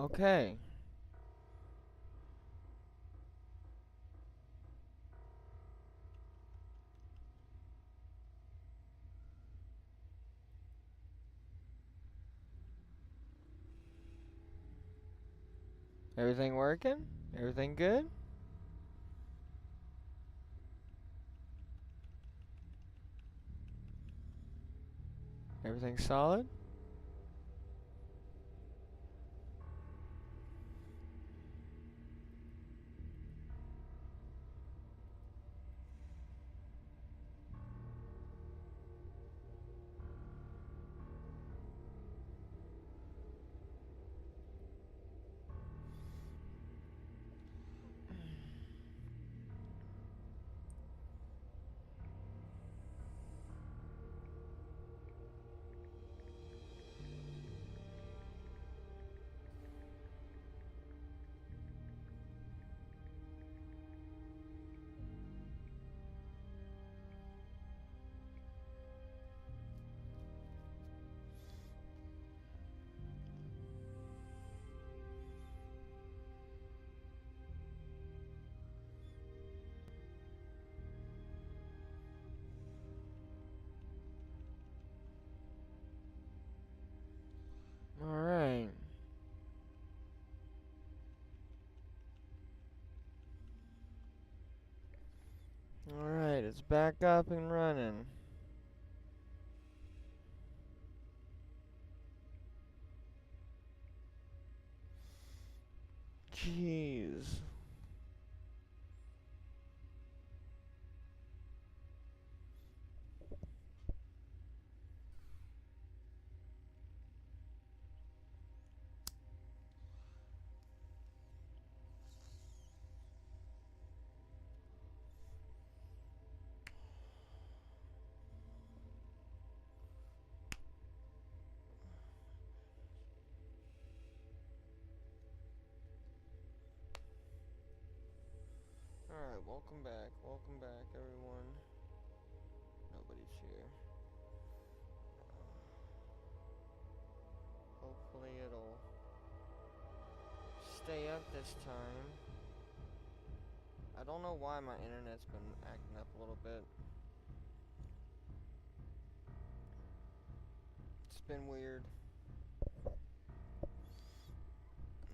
Okay. Everything working? Everything good? Everything solid? Alright. Alright, it's back up and running. Jeez. Alright, welcome back everyone. Nobody's here. Hopefully it'll stay up this time. I don't know why my internet's been acting up a little bit. It's been weird.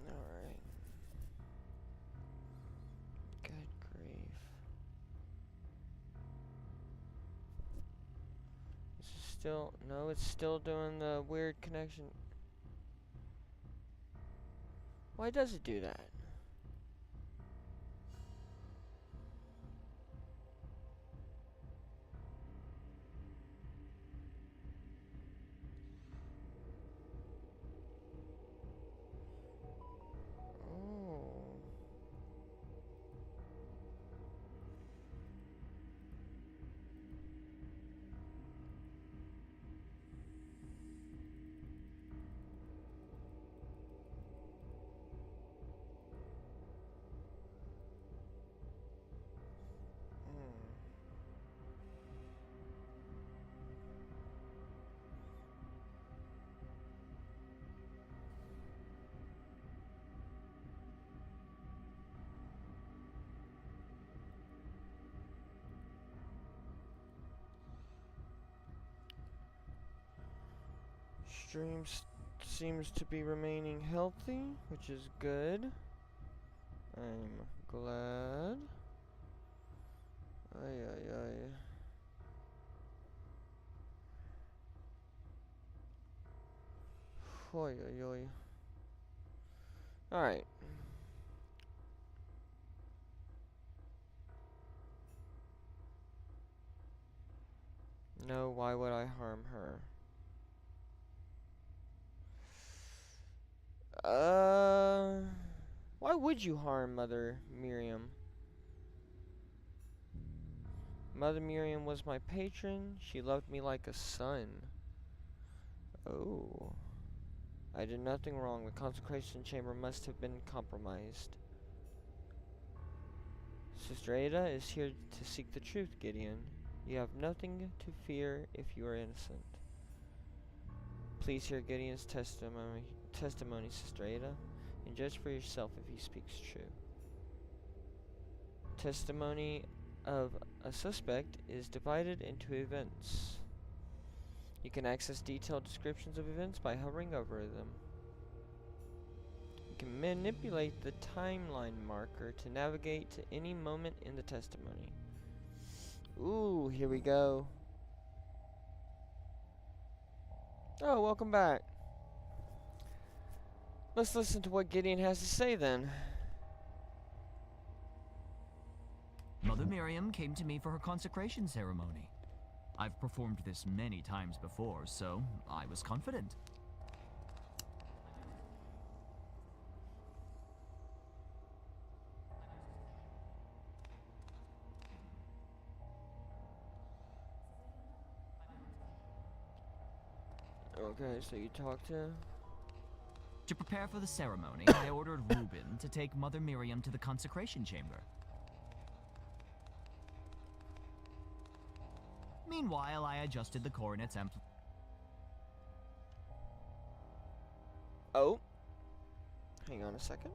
Alright. Good grief. This is still... No, it's still doing the weird connection. Why does it do that? Oh. Stream seems to be remaining healthy, which is good. I'm glad. Ay, ay, ay. Oy, oy, oy. Alright. No, why would I harm her? Why would you harm Mother Miriam? Mother Miriam was my patron. She loved me like a son. Oh. I did nothing wrong. The consecration chamber must have been compromised. Sister Ada is here to seek the truth, Gideon. You have nothing to fear if you are innocent. Please hear Gideon's testimony, Sister Ada. and judge for yourself if he speaks true. Testimony of a suspect is divided into events. You can access detailed descriptions of events by hovering over them. You can manipulate the timeline marker to navigate to any moment in the testimony. Ooh, here we go. Oh, welcome back. Let's listen to what Gideon has to say then. Mother Miriam came to me for her consecration ceremony. I've performed this many times before, so I was confident. Okay, so you talked to... To prepare for the ceremony, I ordered Reuben to take Mother Miriam to the consecration chamber. Meanwhile, I adjusted the coronet's amplification. Oh. Hang on a second.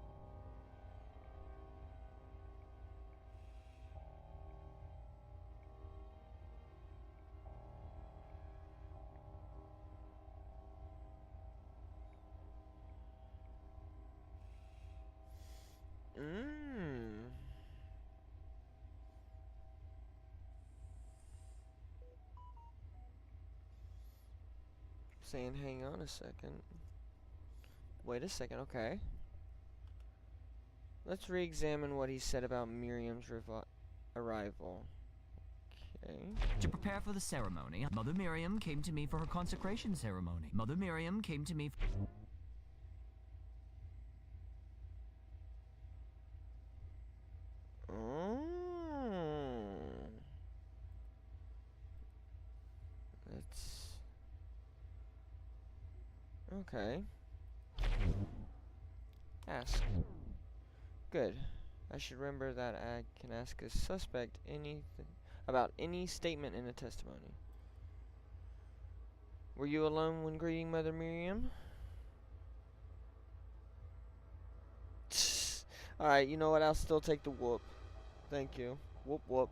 Saying hang on a second. Wait a second, okay. Let's re-examine what he said about Miriam's arrival. Okay. To prepare for the ceremony, Mother Miriam came to me for her consecration ceremony. Mother Miriam came to me Let's... Okay. Ask. Good. I should remember that I can ask a suspect anything about any statement in a testimony. Were you alone when greeting Mother Miriam? Alright, you know what? I'll still take the whoop. Thank you. Whoop whoop.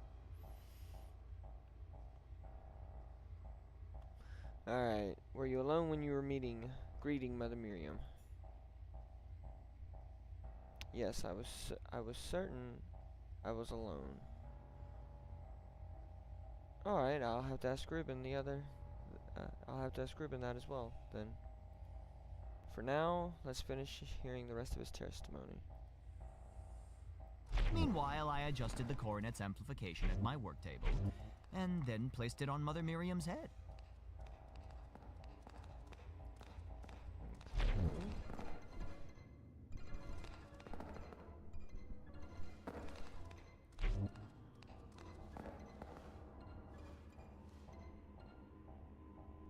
Alright. Were you alone when you were greeting Mother Miriam? Yes, I was certain I was alone. Alright, I'll have to ask Reuben I'll have to ask Reuben that as well, then. For now, let's finish hearing the rest of his testimony. Meanwhile, I adjusted the coronet's amplification at my work table, and then placed it on Mother Miriam's head.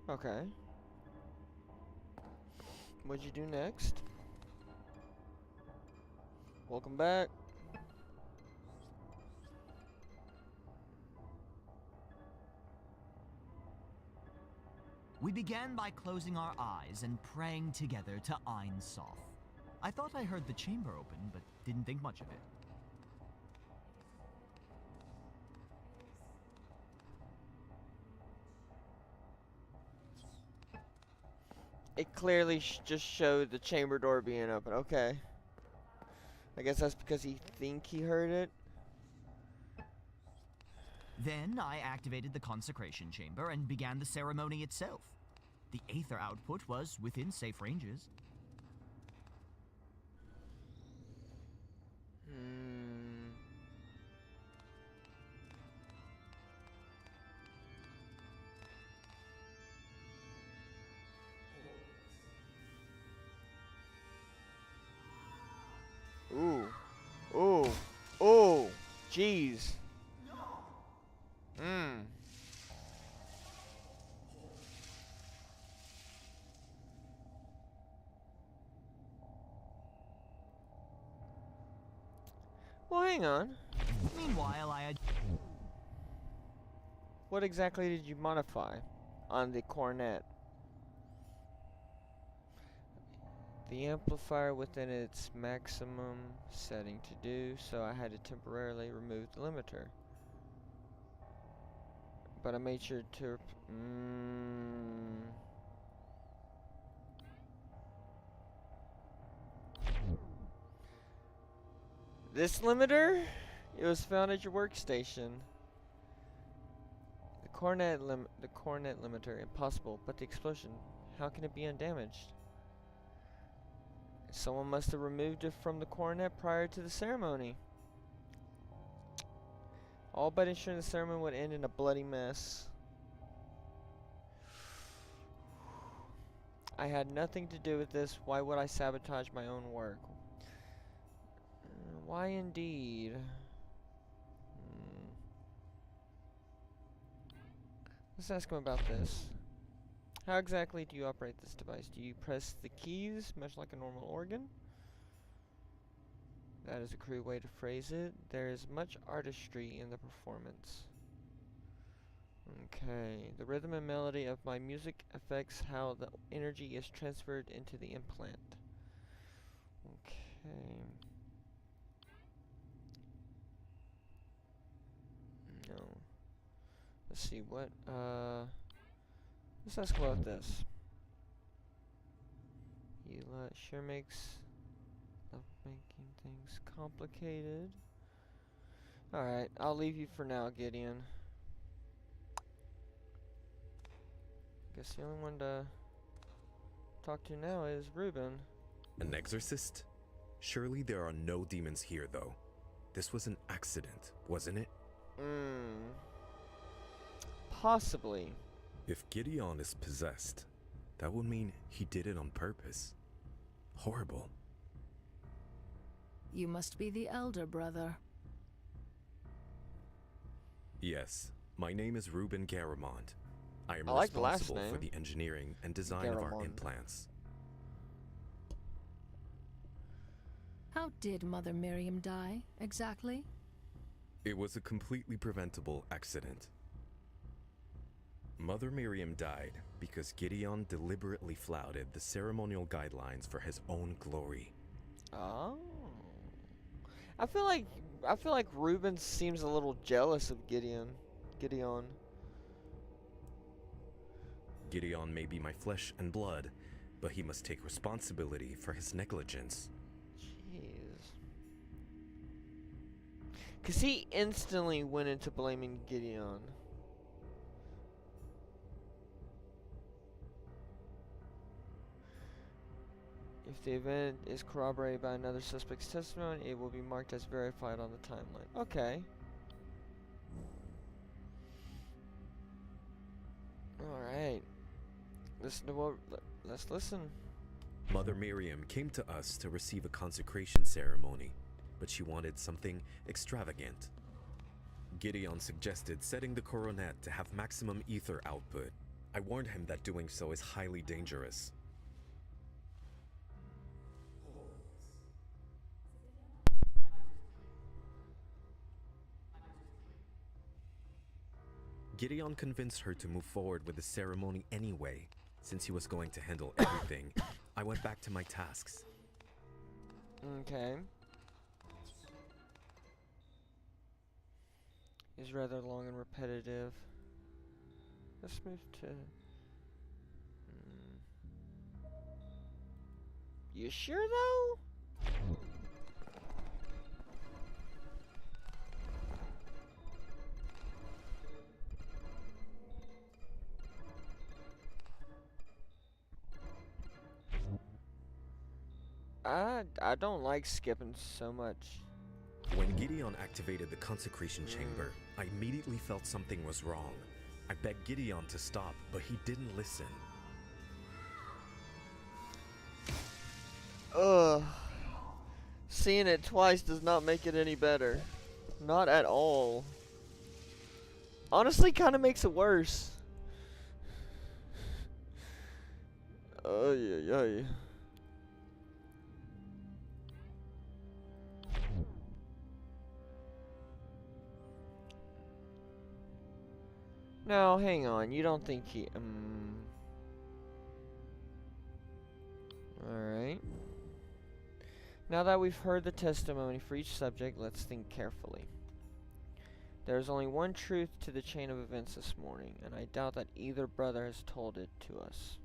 Okay. What'd you do next? Welcome back. We began by closing our eyes and praying together to Ein Sof. I thought I heard the chamber open, but didn't think much of it. It clearly just showed the chamber door being open. Okay. I guess that's because he heard it. Then I activated the consecration chamber and began the ceremony itself. The aether output was within safe ranges. Ooh. Ooh. Ooh. Jeez. Well, hang on. Meanwhile, What exactly did you modify on the cornet? the amplifier within its maximum setting to do, so I had to temporarily remove the limiter. But I made sure to... This limiter? It was found at your workstation. The coronet limiter, impossible. But the explosion, how can it be undamaged? Someone must have removed it from the coronet prior to the ceremony. All but ensuring the ceremony would end in a bloody mess. I had nothing to do with this. Why would I sabotage my own work? Why indeed? Let's ask him about this. How exactly do you operate this device? Do you press the keys, much like a normal organ? That is a crude way to phrase it. There is much artistry in the performance. Okay. The rhythm and melody of my music affects how the energy is transferred into the implant. Okay. No. Let's see what, let's ask about this. Sure makes making things complicated. Alright, I'll leave you for now, Gideon. Guess the only one to talk to now is Ruben. An exorcist? Surely there are no demons here, though. This was an accident, wasn't it? Possibly. If Gideon is possessed, that would mean he did it on purpose. Horrible. You must be the elder brother. Yes, my name is Ruben Garamond. I am like the last responsible for name. the engineering and design of our Garamond. implants. How did Mother Miriam die, exactly? It was a completely preventable accident. Mother Miriam died because Gideon deliberately flouted the ceremonial guidelines for his own glory. Oh. I feel like Ruben seems a little jealous of Gideon. Gideon may be my flesh and blood, but he must take responsibility for his negligence. Jeez. 'Cause he instantly went into blaming Gideon. If the event is corroborated by another suspect's testimony, it will be marked as verified on the timeline. Okay. Alright. Listen to what... Let's listen. Mother Miriam came to us to receive a consecration ceremony, but she wanted something extravagant. Gideon suggested setting the coronet to have maximum ether output. I warned him that doing so is highly dangerous. Gideon convinced her to move forward with the ceremony anyway. Since he was going to handle everything, I went back to my tasks. Okay. Is rather long and repetitive. Let's move to... You sure though? I don't like skipping so much. When Gideon activated the consecration chamber, I immediately felt something was wrong. I begged Gideon to stop, but he didn't listen. Ugh. Seeing it twice does not make it any better. Not at all. Honestly, kind of makes it worse. Oh, yeah. Now, hang on. You don't think he... Alright. Now that we've heard the testimony for each subject, let's think carefully. There is only one truth to the chain of events this morning, and I doubt that either brother has told it to us.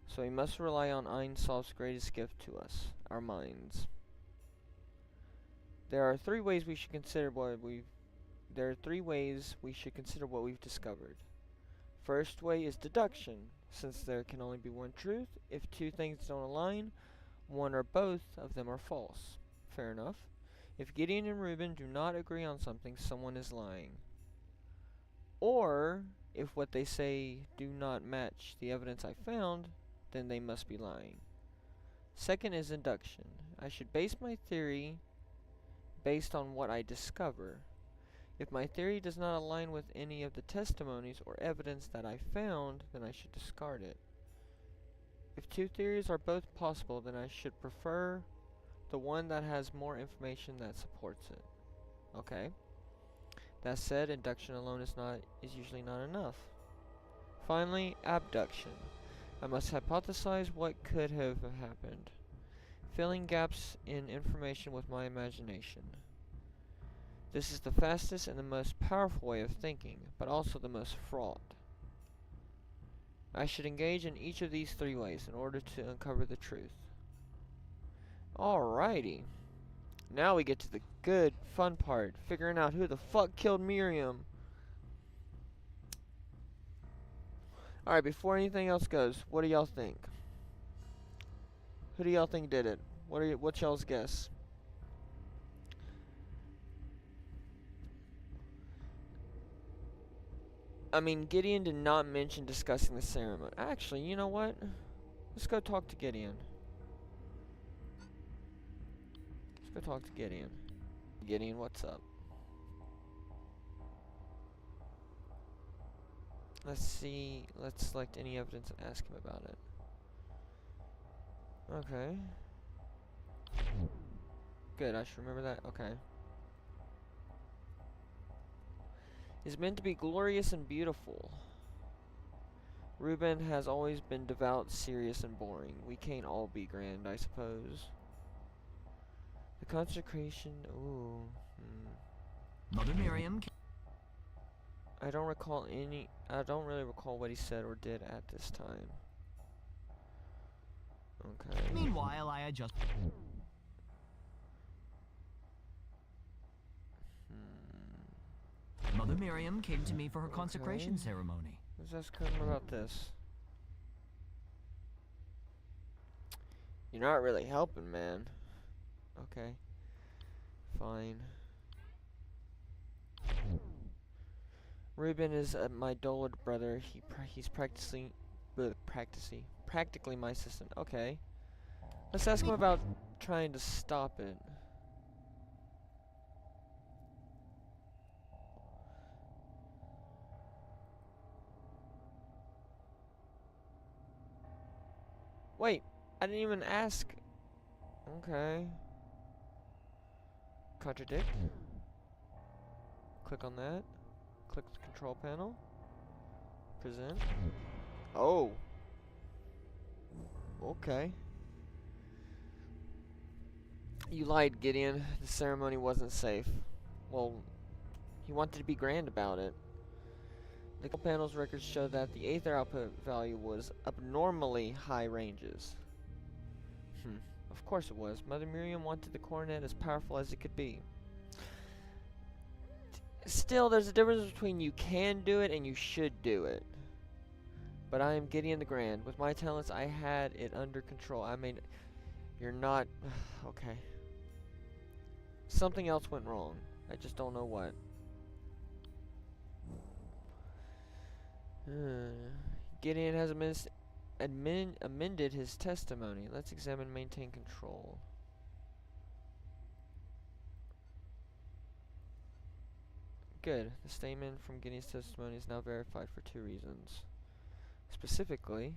So we must rely on Ein Sof's greatest gift to us, our minds. There are three ways we should consider what we've discovered. First way is deduction, since there can only be one truth. If two things don't align, one or both of them are false. Fair enough. If Gideon and Reuben do not agree on something, someone is lying. Or, if what they say do not match the evidence I found, then they must be lying. Second is induction. I should base my theory based on what I discover. If my theory does not align with any of the testimonies or evidence that I found, then I should discard it. If two theories are both possible, then I should prefer the one that has more information that supports it. Okay. That said, induction alone is usually not enough. Finally, abduction. I must hypothesize what could have happened, filling gaps in information with my imagination. This is the fastest and the most powerful way of thinking, but also the most fraught. I should engage in each of these three ways in order to uncover the truth. Alrighty. Now we get to the good, fun part, figuring out who the fuck killed Miriam. Alright, before anything else goes, what do y'all think? Who do y'all think did it? What's y'all's guess? I mean, Gideon did not mention discussing the ceremony. Actually, you know what? Let's go talk to Gideon. Let's go talk to Gideon. Gideon, what's up? Let's see. Let's select any evidence and ask him about it. Okay. Good, I should remember that. Okay. Is meant to be glorious and beautiful. Reuben has always been devout, serious, and boring. We can't all be grand, I suppose. The consecration. Ooh. Mother Miriam. I don't really recall what he said or did at this time. Okay. Meanwhile, I adjust. Mother Miriam came to me for her consecration ceremony. Let's ask him about this. You're not really helping, man. Okay. Fine. Reuben is my dullard brother. He's practically my assistant. Okay. Let's ask him about trying to stop it. Wait, I didn't even ask. Okay. Contradict. Click on that. Click the control panel. Present. Oh. Okay. You lied, Gideon. The ceremony wasn't safe. Well, he wanted to be grand about it. The control panel's records show that the Aether output value was abnormally high ranges. Of course it was. Mother Miriam wanted the coronet as powerful as it could be. Still, there's a difference between you can do it and you should do it. But I am Gideon the Grand. With my talents, I had it under control. I mean, you're not... Okay. Something else went wrong. I just don't know what. Gideon has amended his testimony. Let's examine maintain control. Good. The statement from Gideon's testimony is now verified for two reasons. Specifically,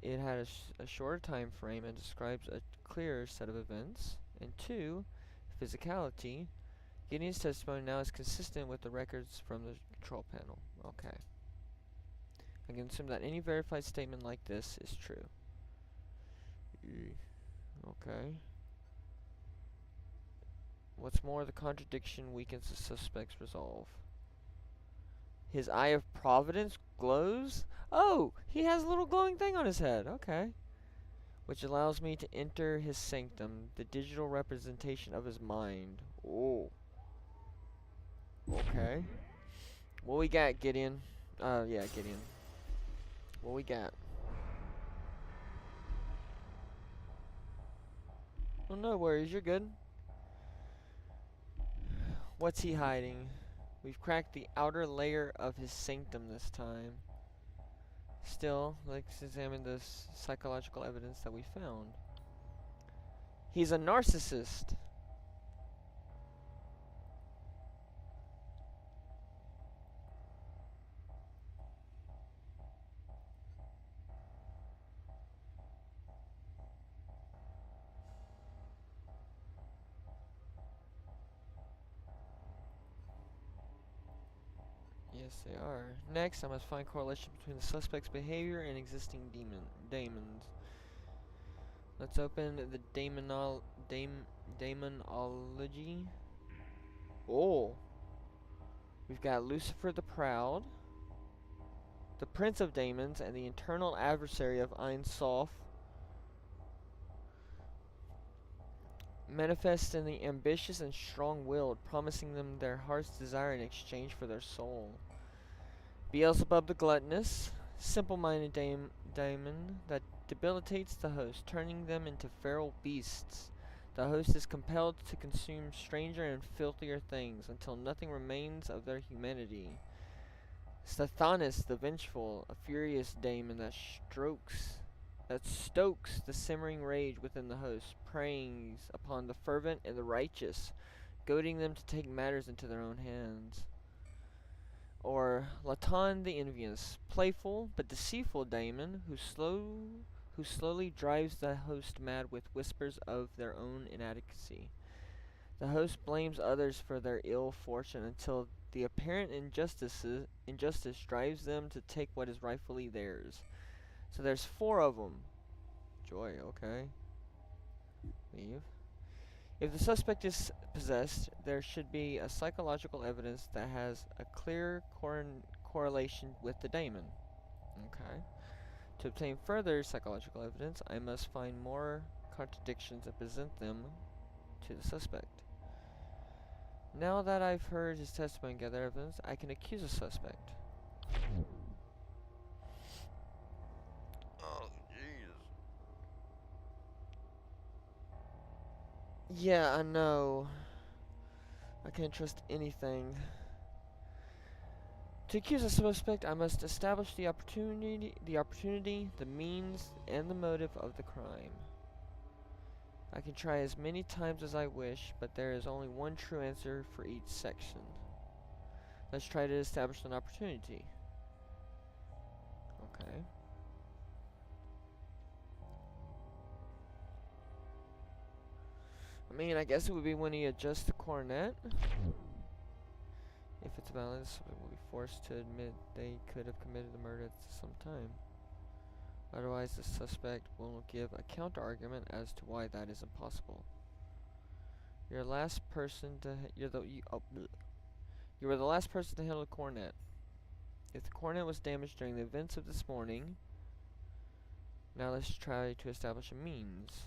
it had a shorter time frame and describes a clearer set of events. And two, physicality. Gideon's testimony now is consistent with the records from the control panel. Okay. I can assume that any verified statement like this is true. Okay. What's more, the contradiction weakens the suspect's resolve. His eye of providence glows? Oh, he has a little glowing thing on his head. Okay. Which allows me to enter his sanctum, the digital representation of his mind. Oh. Okay. What we got, Gideon? Yeah, Gideon. What we got? Oh, no worries, you're good. What's he hiding? We've cracked the outer layer of his sanctum this time. Still, let's examine the psychological evidence that we found. He's a narcissist. Yes, they are. Next, I must find correlation between the suspect's behavior and existing daemons. Let's open the daemonology. Oh, we've got Lucifer the Proud, the Prince of Daemons, and the internal adversary of Ein Sof. Manifest in the ambitious and strong-willed, promising them their heart's desire in exchange for their soul. Beelzebub the gluttonous, simple-minded daemon that debilitates the host, turning them into feral beasts. The host is compelled to consume stranger and filthier things until nothing remains of their humanity. Stathanus the vengeful, a furious daemon that stokes the simmering rage within the host, preys upon the fervent and the righteous, goading them to take matters into their own hands. Or Latan the envious, playful but deceitful daemon who slowly drives the host mad with whispers of their own inadequacy. The host blames others for their ill fortune until the apparent injustice drives them to take what is rightfully theirs. So there's 4 of them. Joy, okay. Leave. If the suspect is possessed, there should be a psychological evidence that has a clear correlation with the daemon. Okay. To obtain further psychological evidence, I must find more contradictions and present them to the suspect. Now that I've heard his testimony and gather evidence, I can accuse a suspect. Oh, jeez. Yeah, I know. I can't trust anything. To accuse a suspect, I must establish the opportunity, the means, and the motive of the crime. I can try as many times as I wish, but there is only one true answer for each section. Let's try to establish an opportunity. Okay. I mean, I guess it would be when he adjusts the coronet. If it's valid, someone will be forced to admit they could have committed the murder at some time. Otherwise, the suspect will give a counter-argument as to why that is impossible. You're the last person to you were the last person to handle the coronet. If the coronet was damaged during the events of this morning, now let's try to establish a means.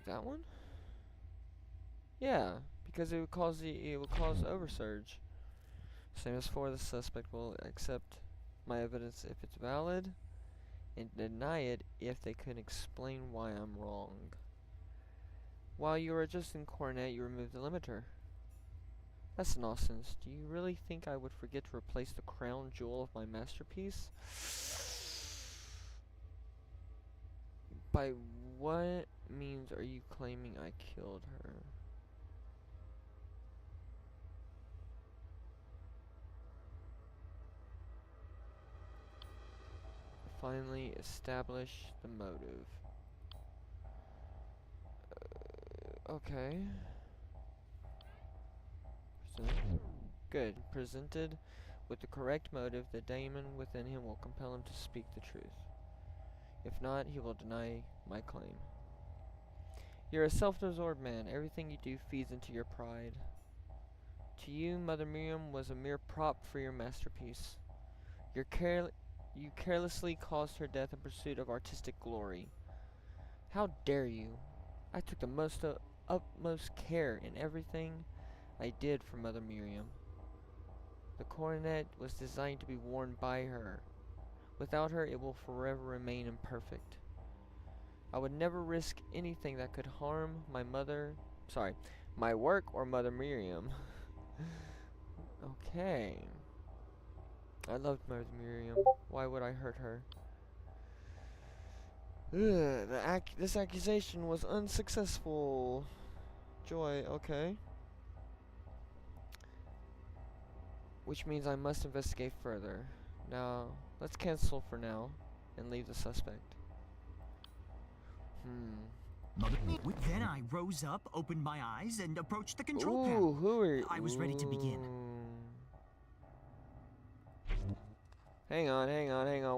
That one? Yeah, because it would cause oversurge. Same as for the suspect will accept my evidence if it's valid, and deny it if they can explain why I'm wrong. While you are adjusting coronet, you remove the limiter. That's nonsense. Do you really think I would forget to replace the crown jewel of my masterpiece? By what means are you claiming I killed her? Finally, establish the motive. Okay. Good. Presented With the correct motive, the demon within him will compel him to speak the truth. If not, he will deny my claim. You're a self-absorbed man. Everything you do feeds into your pride. To you, Mother Miriam was a mere prop for your masterpiece. You carelessly caused her death in pursuit of artistic glory. How dare you? I took the utmost care in everything I did for Mother Miriam. The coronet was designed to be worn by her. Without her, it will forever remain imperfect. I would never risk anything that could harm my work or Mother Miriam. Okay. I loved Mother Miriam. Why would I hurt her? This accusation was unsuccessful. Joy, okay. Which means I must investigate further. Now, let's cancel for now and leave the suspect. Then I rose up, opened my eyes, and approached the control Ooh, panel. who are you? I was ready to begin. Hang on.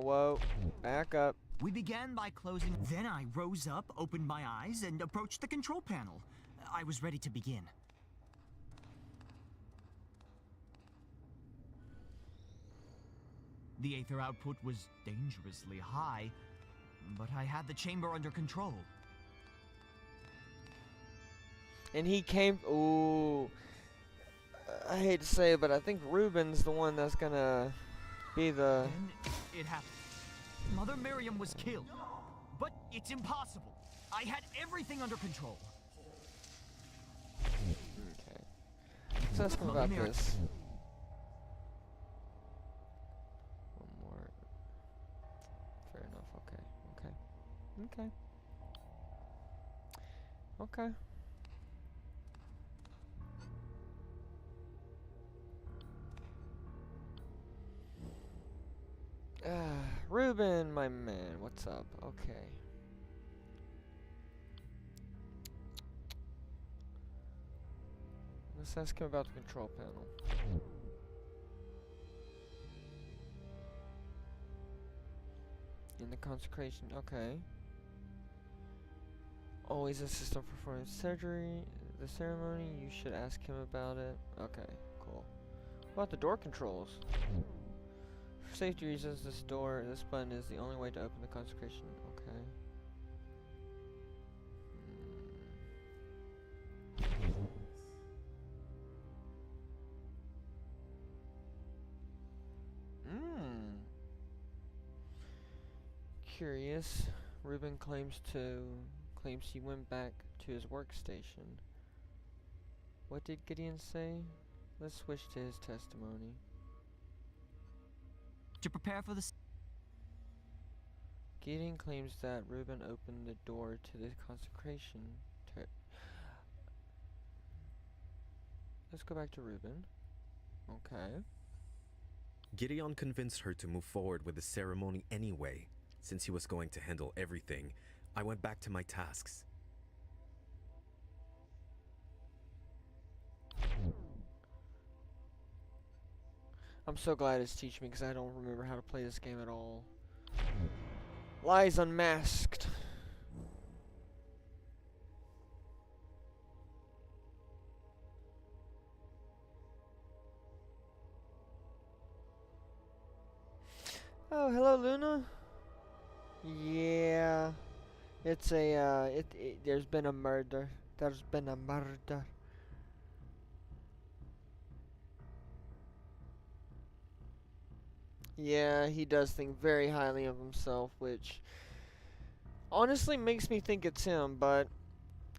Whoa. Back up. We began by closing. Then I rose up, opened my eyes, and approached the control panel. I was ready to begin. The aether output was dangerously high, but I had the chamber under control. And he came. Ooh. I hate to say it, but I think Ruben's the one that's gonna be the. Then it happened. Mother Miriam was killed. But it's impossible. I had everything under control. Okay. So let's talk about this. One more. Fair enough. Okay. Ruben, my man, what's up? Okay. Let's ask him about the control panel. In the consecration, okay. Always assist on performing the ceremony, you should ask him about it. Okay, cool. What about the door controls? For safety reasons, this button is the only way to open the consecration. Okay. Curious. Ruben claims he went back to his workstation. What did Gideon say? Let's switch to his testimony. To prepare for the... Gideon claims that Ruben opened the door to the consecration. Let's go back to Ruben. Okay. Gideon convinced her to move forward with the ceremony anyway. Since he was going to handle everything, I went back to my tasks. I'm so glad it's teaching me because I don't remember how to play this game at all. Lies Unmasked. Oh, hello, Luna. Yeah, it's a there's been a murder. There's been a murder. Yeah, he does think very highly of himself, which honestly makes me think it's him, but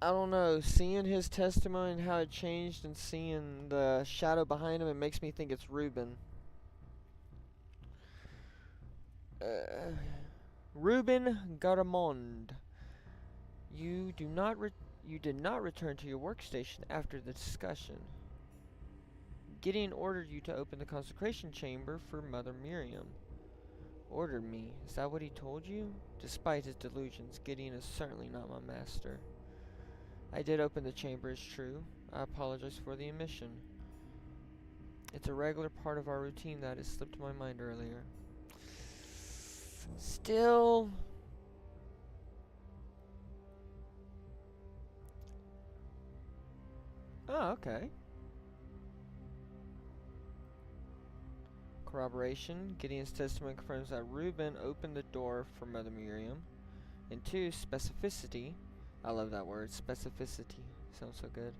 I don't know. Seeing his testimony and how it changed and seeing the shadow behind him, it makes me think it's Ruben. Ruben Garamond, you did not return to your workstation after the discussion. Gideon ordered you to open the consecration chamber for Mother Miriam. Ordered me? Is that what he told you? Despite his delusions, Gideon is certainly not my master. I did open the chamber, it's true. I apologize for the omission. It's a regular part of our routine that has slipped my mind earlier. Still... Oh, okay. Corroboration. Gideon's testimony confirms that Reuben opened the door for Mother Miriam. And 2, specificity. I love that word, specificity. Sounds so good.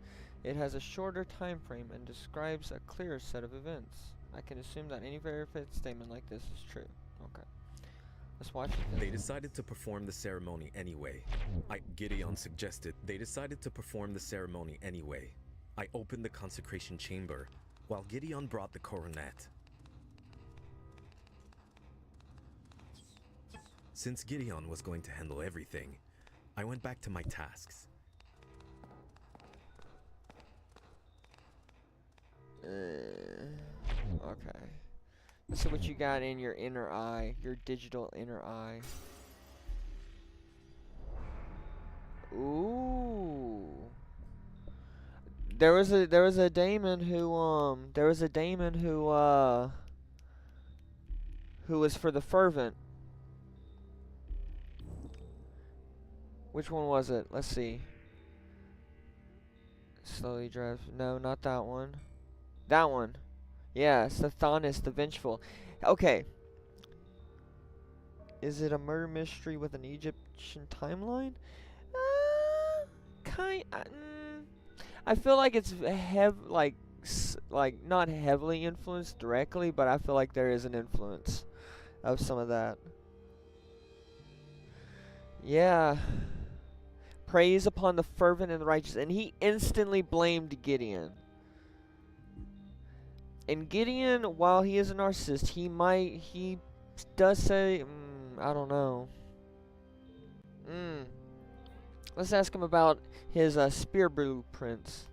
It has a shorter time frame and describes a clearer set of events. I can assume that any verified statement like this is true. Okay. Let's watch it. They decided to perform the ceremony anyway. Gideon suggested they decided to perform the ceremony anyway. I opened the consecration chamber while Gideon brought the coronet. Since Gideon was going to handle everything, I went back to my tasks. Okay. Let's see what you got in your inner eye, your digital inner eye. Ooh. There was a daemon who was for the fervent. Which one was it? Let's see. Slowly drives. No, not that one. That one. Yeah, it's the Thonis, the Vengeful. Okay. Is it a murder mystery with an Egyptian timeline? I feel like it's like not heavily influenced directly, but I feel like there is an influence of some of that. Yeah. Praise upon the fervent and the righteous, and he instantly blamed Gideon. And Gideon, while he is a narcissist, he does say, I don't know. Let's ask him about his spear blueprints.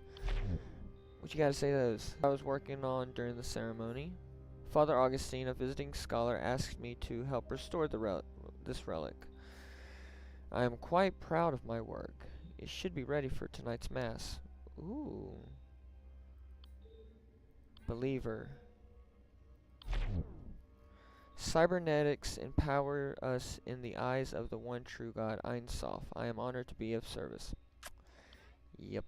What you gotta say to those? I was working on during the ceremony. Father Augustine, a visiting scholar, asked me to help restore this relic. I am quite proud of my work. It should be ready for tonight's mass. Ooh. Believer. Cybernetics empower us in the eyes of the one true God, Ein Sof. I am honored to be of service. Yep.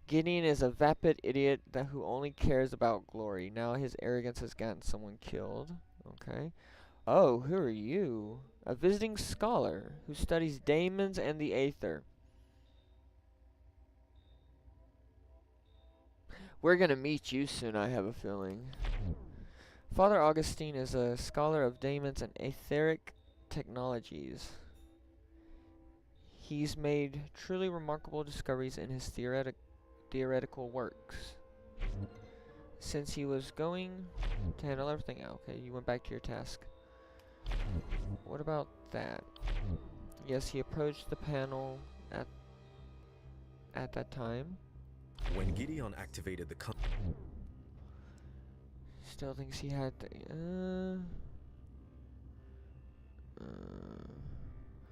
Gideon is a vapid idiot who only cares about glory. Now his arrogance has gotten someone killed. Okay. Oh, who are you? A visiting scholar who studies daemons and the aether. We're gonna meet you soon, I have a feeling. Father Augustine is a scholar of daemons and etheric technologies. He's made truly remarkable discoveries in his theoretical works. Since he was going to handle everything out. Okay, you went back to your task. What about that? Yes, he approached the panel at that time. When Gideon activated the Still thinks he had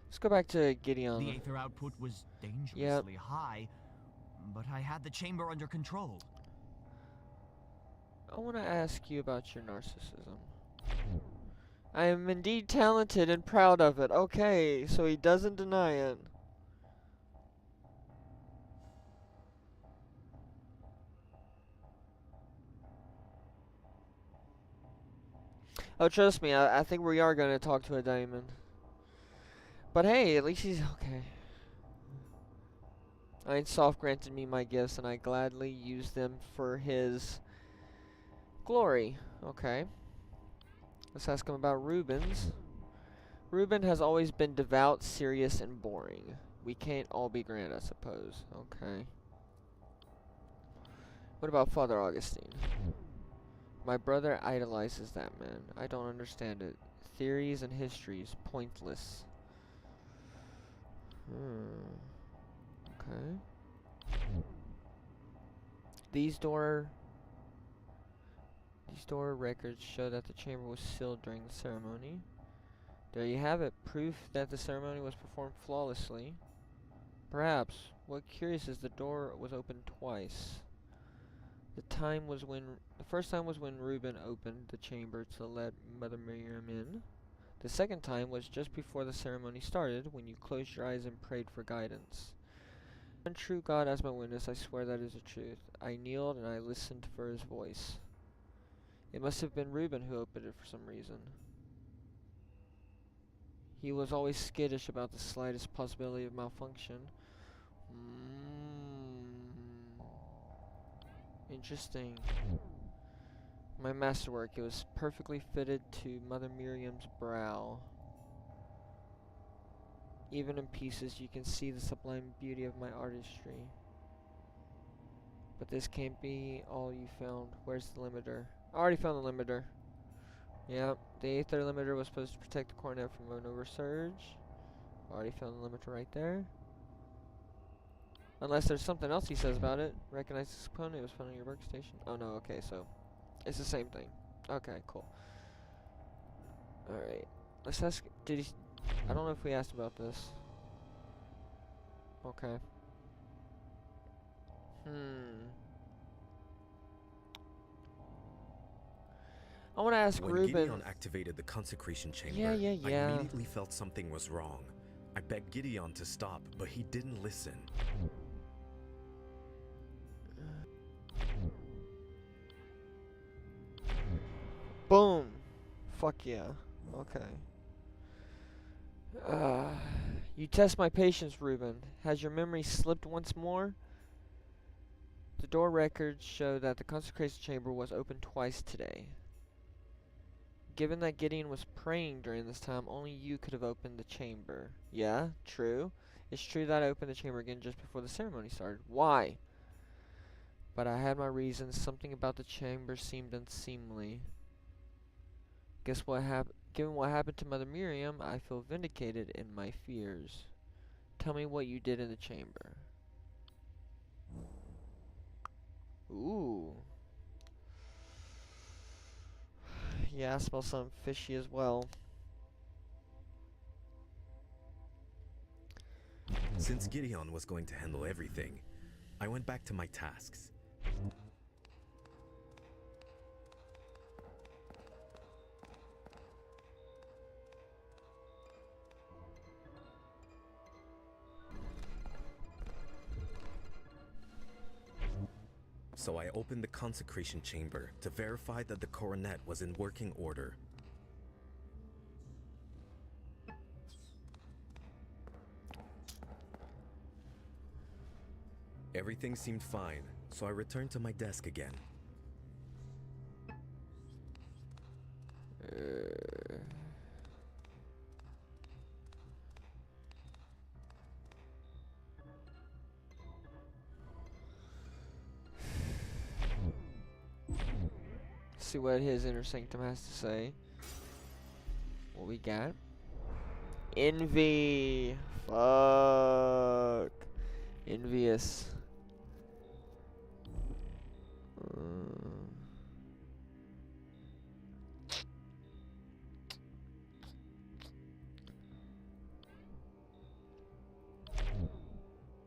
let's go back to Gideon. The aether output was dangerously high, but I had the chamber under control. I want to ask you about your narcissism. I am indeed talented and proud of it. Okay, so he doesn't deny it. Oh, trust me, I think we are going to talk to a daemon. But hey, at least he's okay. Ein Sof granted me my gifts, and I gladly used them for his glory. Okay. Let's ask him about Reuben's. Reuben has always been devout, serious, and boring. We can't all be grand, I suppose. Okay. What about Father Augustine? My brother idolizes that man. I don't understand it. Theories and histories. Pointless. Okay. These door records show that the chamber was sealed during the ceremony. There you have it. Proof that the ceremony was performed flawlessly. Perhaps. What curious is the door was opened twice. The first time was when Reuben opened the chamber to let Mother Miriam in. The second time was just before the ceremony started, when you closed your eyes and prayed for guidance. One true God as my witness, I swear that is the truth. I kneeled and I listened for his voice. It must have been Reuben who opened it for some reason. He was always skittish about the slightest possibility of malfunction. Interesting. My masterwork, it was perfectly fitted to Mother Miriam's brow. Even in pieces, you can see the sublime beauty of my artistry. But this can't be all you found. Where's the limiter? I already found the limiter. Yep, the Aether limiter was supposed to protect the coronet from an oversurge. Already found the limiter right there. Unless there's something else he says about it. Recognize this component, it was found on your workstation. Oh no, okay, so it's the same thing. Okay, cool. Alright. Let's ask, I don't know if we asked about this. Okay. I want to ask when Reuben. Gideon activated the consecration chamber, Yeah. I immediately felt something was wrong. I begged Gideon to stop, but he didn't listen. Boom. Fuck yeah. Okay. You test my patience, Reuben. Has your memory slipped once more? The door records show that the consecration chamber was opened twice today. Given that Gideon was praying during this time, only you could have opened the chamber. Yeah, true. It's true that I opened the chamber again just before the ceremony started. Why? But I had my reasons. Something about the chamber seemed unseemly. Given what happened to Mother Miriam, I feel vindicated in my fears. Tell me what you did in the chamber. Ooh. Yeah, I smell something fishy as well. Since Gideon was going to handle everything, I went back to my tasks. So I opened the consecration chamber to verify that the coronet was in working order. Everything seemed fine, so I returned to my desk again. See what his inner sanctum has to say. What we got? Envy. Fuck. Envious.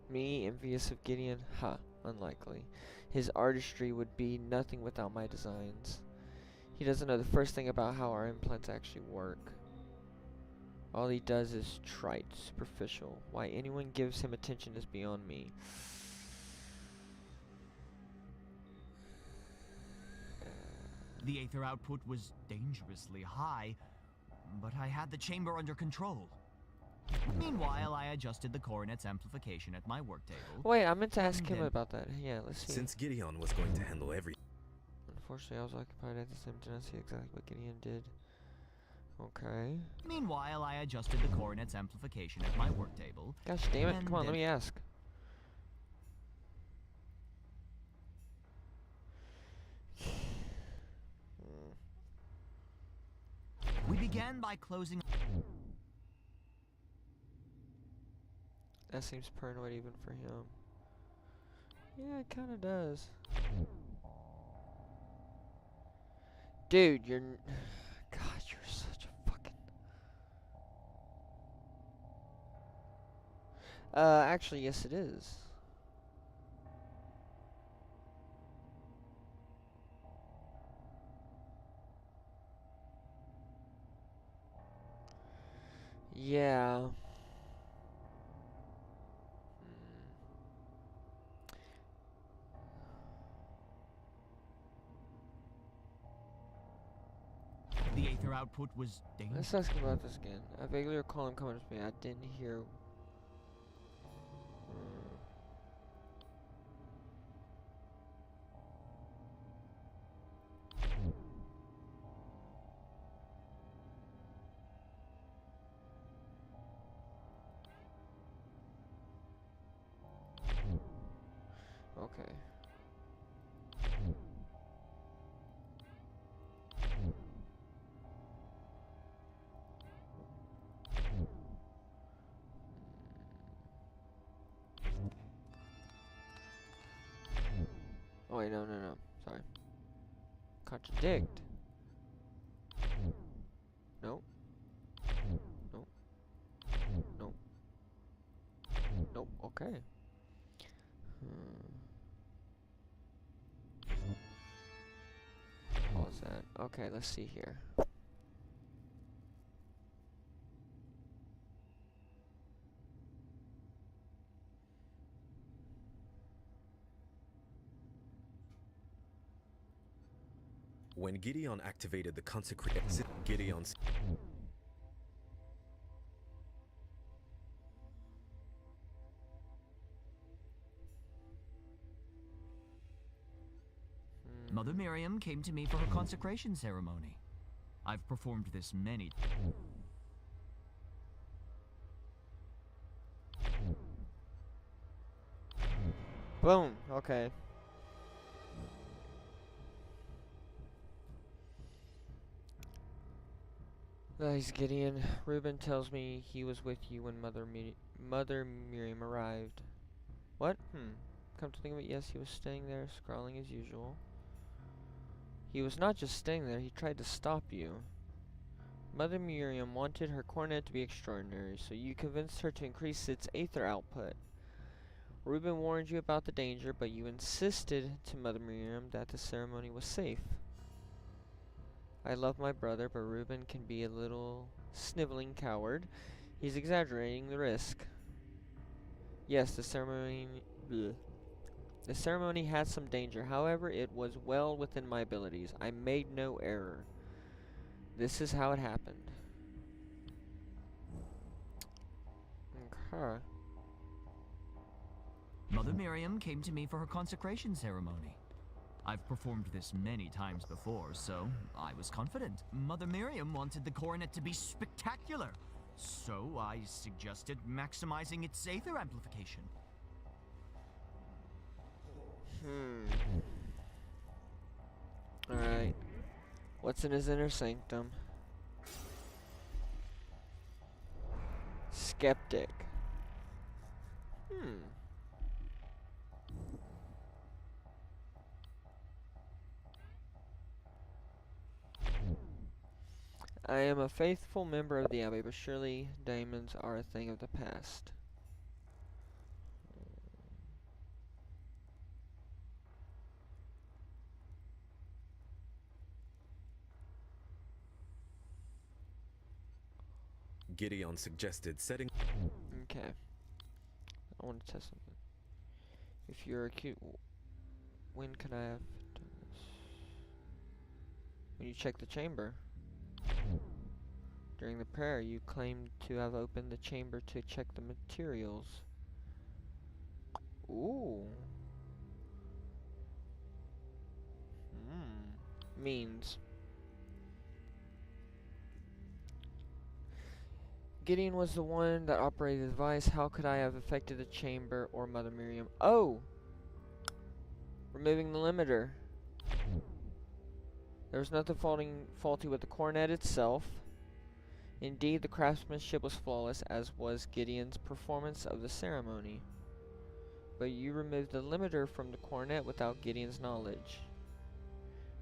Me, envious of Gideon? Ha, unlikely. His artistry would be nothing without my designs. He doesn't know the first thing about how our implants actually work. All he does is trite, superficial. Why anyone gives him attention is beyond me. The Aether output was dangerously high, but I had the chamber under control. Meanwhile, I adjusted the coronet's amplification at my work table. Wait, I meant to ask him about that. Yeah, let's see. Since Gideon was going to handle everything. Unfortunately, I was occupied at the same time. Did not see exactly what Gideon did. Okay. Meanwhile, I adjusted the coronet's amplification at my work table. Gosh damn it. Come on, let me ask. We began by closing. That seems paranoid even for him. Yeah, it kind of does. Dude, you're... God, you're such a fucking... Actually, yes it is. Yeah. The aether output was dangerous. Let's ask him about this again. I vaguely recall him coming to me. I didn't hear. Okay. Oh wait, no. Sorry. Contradict. Nope. Nope. Nope. Nope. Okay. Pause that. Okay, let's see here. When Gideon activated the consecration, Gideon's Mother Miriam came to me for her consecration ceremony. I've performed this many. Boom. Okay. Nice, Gideon. Reuben tells me he was with you when Mother Miriam arrived. What? Come to think of it, yes, he was staying there, scrawling as usual. He was not just staying there, he tried to stop you. Mother Miriam wanted her cornet to be extraordinary, so you convinced her to increase its aether output. Reuben warned you about the danger, but you insisted to Mother Miriam that the ceremony was safe. I love my brother, but Reuben can be a little sniveling coward. He's exaggerating the risk. Yes, the ceremony had some danger. However, it was well within my abilities. I made no error. This is how it happened. Okay. Mother Miriam came to me for her consecration ceremony. I've performed this many times before, so I was confident. Mother Miriam wanted the coronet to be spectacular, so I suggested maximizing its aether amplification. Alright. What's in his inner sanctum? Skeptic. I am a faithful member of the Abbey, but surely diamonds are a thing of the past. Gideon suggested setting. Okay. I want to test something. If you're acute, when can I have done this? When you check the chamber. During the prayer, you claimed to have opened the chamber to check the materials. Ooh. Means. Gideon was the one that operated the device. How could I have affected the chamber or Mother Miriam? Oh! Removing the limiter. There was nothing faulty with the cornet itself. Indeed, the craftsmanship was flawless, as was Gideon's performance of the ceremony. But you removed the limiter from the cornet without Gideon's knowledge,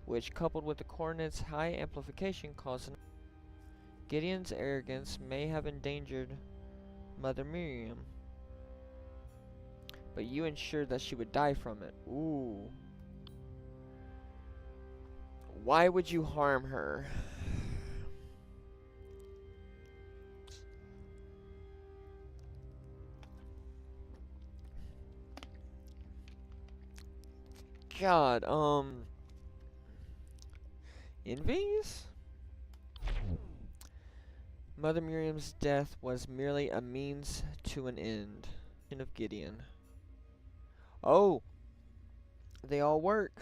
which, coupled with the cornet's high amplification, caused Gideon's arrogance may have endangered Mother Miriam, but you ensured that she would die from it. Ooh. Why would you harm her? God, envies? Mother Miriam's death was merely a means to an end. Of Gideon. Oh, they all work.